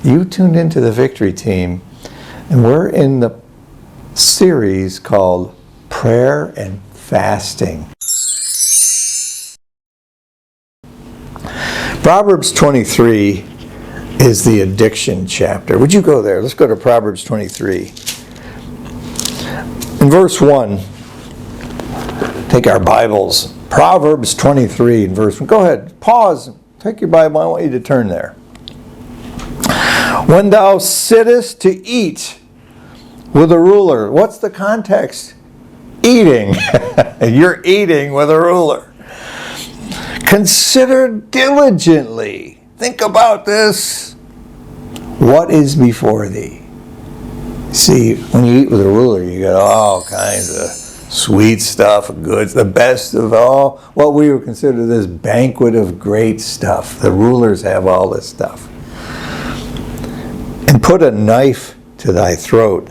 You tuned into the Victory Team, and we're in the series called Prayer and Fasting. Proverbs 23 is the addiction chapter. Would you go there? Let's go to Proverbs 23. In verse 1, take our Bibles. Proverbs 23 in verse 1. Go ahead, pause, take your Bible. I want you to turn there. When thou sittest to eat with a ruler. What's the context? Eating. You're eating with a ruler. Consider diligently. Think about this. What is before thee? See, when you eat with a ruler, you got all kinds of sweet stuff, goods, the best of all. What we would consider this banquet of great stuff. The rulers have all this stuff. And put a knife to thy throat,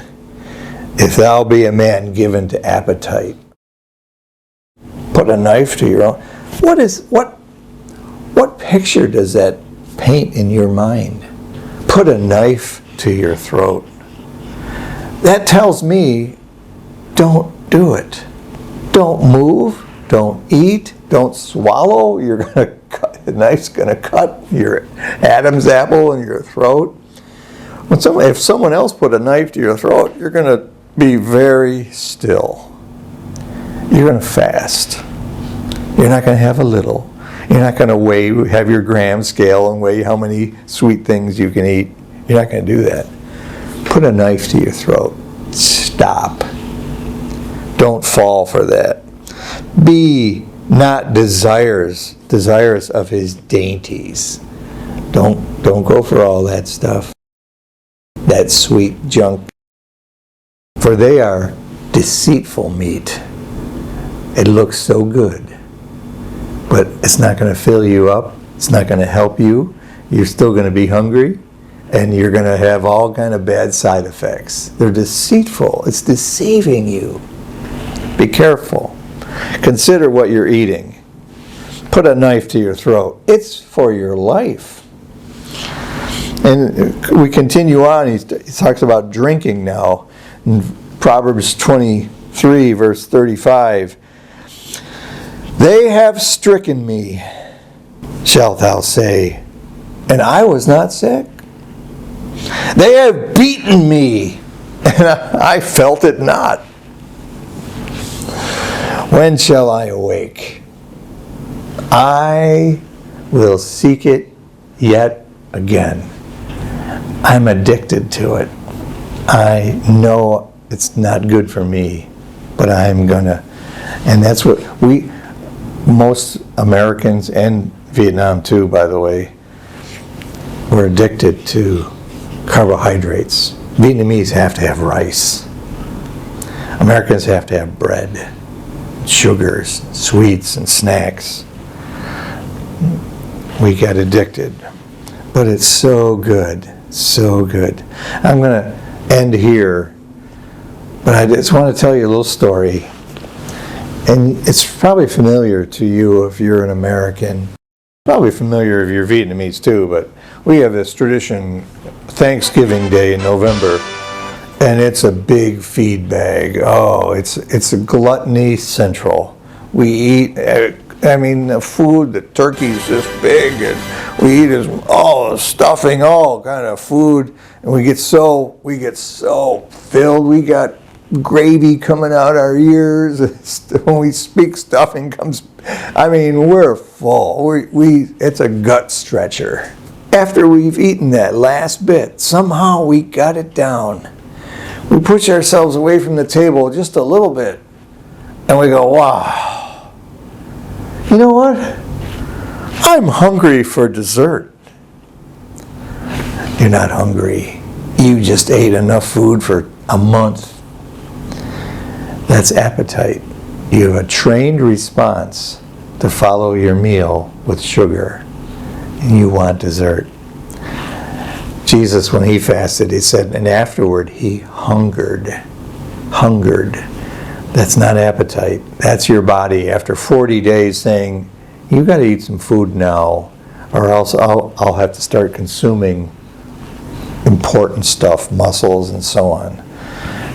if thou be a man given to appetite. Put a knife to your own. What picture does that paint in your mind? Put a knife to your throat. That tells me, don't do it. Don't move. Don't eat. Don't swallow. You're gonna cut. The knife's gonna cut your Adam's apple in your throat. If someone else put a knife to your throat, you're gonna be very still. You're gonna fast. You're not gonna have a little. You're not gonna have your gram scale and weigh how many sweet things you can eat. You're not gonna do that. Put a knife to your throat. Stop. Don't fall for that. Be not desirous of his dainties. Don't go for all that stuff. That sweet junk. For they are deceitful meat. It looks so good, but it's not going to fill you up. It's not going to help you. You're still going to be hungry, and you're going to have all kind of bad side effects. They're deceitful. It's deceiving you. Be careful. Consider what you're eating. Put a knife to your throat. It's for your life. And we continue on. He talks about drinking now. In Proverbs 23, verse 35. They have stricken me, shalt thou say, and I was not sick. They have beaten me, and I felt it not. When shall I awake? I will seek it yet again. I'm addicted to it. I know it's not good for me, but I'm gonna. And that's what most Americans, and Vietnam too, by the way, were addicted to carbohydrates. Vietnamese have to have rice. Americans have to have bread, sugars, sweets, and snacks. We got addicted. But it's so good. So good. I'm going to end here, but I just want to tell you a little story. And it's probably familiar to you if you're an American. Probably familiar if you're Vietnamese too, but we have this tradition, Thanksgiving Day in November, and it's a big feed bag. Oh, it's a gluttony central. We eat, the food, the turkey's this big, and we eat stuffing, all kind of food, and we get so filled. We got gravy coming out our ears. When we speak, stuffing comes. We're full. It's a gut stretcher. After we've eaten that last bit, somehow we got it down. We push ourselves away from the table just a little bit, and we go, wow. You know what? I'm hungry for dessert. You're not hungry. You just ate enough food for a month. That's appetite. You have a trained response to follow your meal with sugar, and you want dessert. Jesus, when he fasted, he said, and afterward he hungered. That's not appetite. That's your body after 40 days saying, you got to eat some food now, or else I'll have to start consuming important stuff, muscles and so on.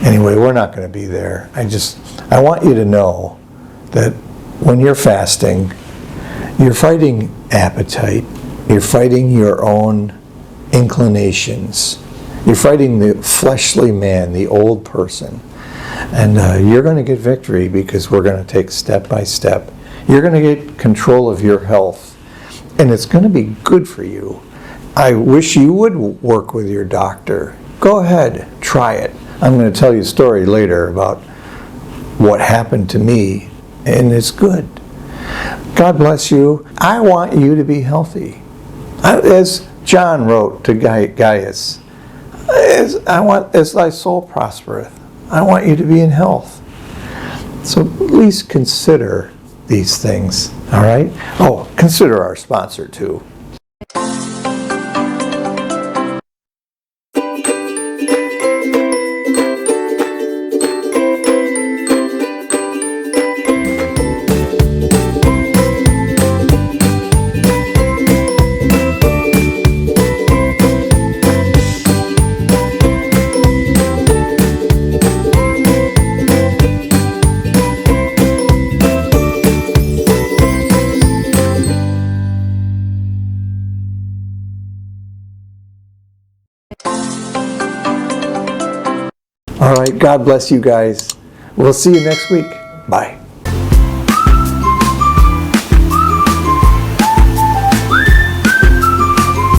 Anyway, we're not going to be there. I want you to know that when you're fasting, you're fighting appetite, you're fighting your own inclinations, you're fighting the fleshly man, the old person. And you're going to get victory because we're going to take step by step. You're going to get control of your health, and it's going to be good for you. I wish you would work with your doctor. Go ahead, try it. I'm going to tell you a story later about what happened to me, and it's good. God bless you. I want you to be healthy. As John wrote to Gaius, as thy soul prospereth, I want you to be in health. So at least consider these things, all right? Oh, consider our sponsor too. All right, God bless you guys. We'll see you next week. Bye.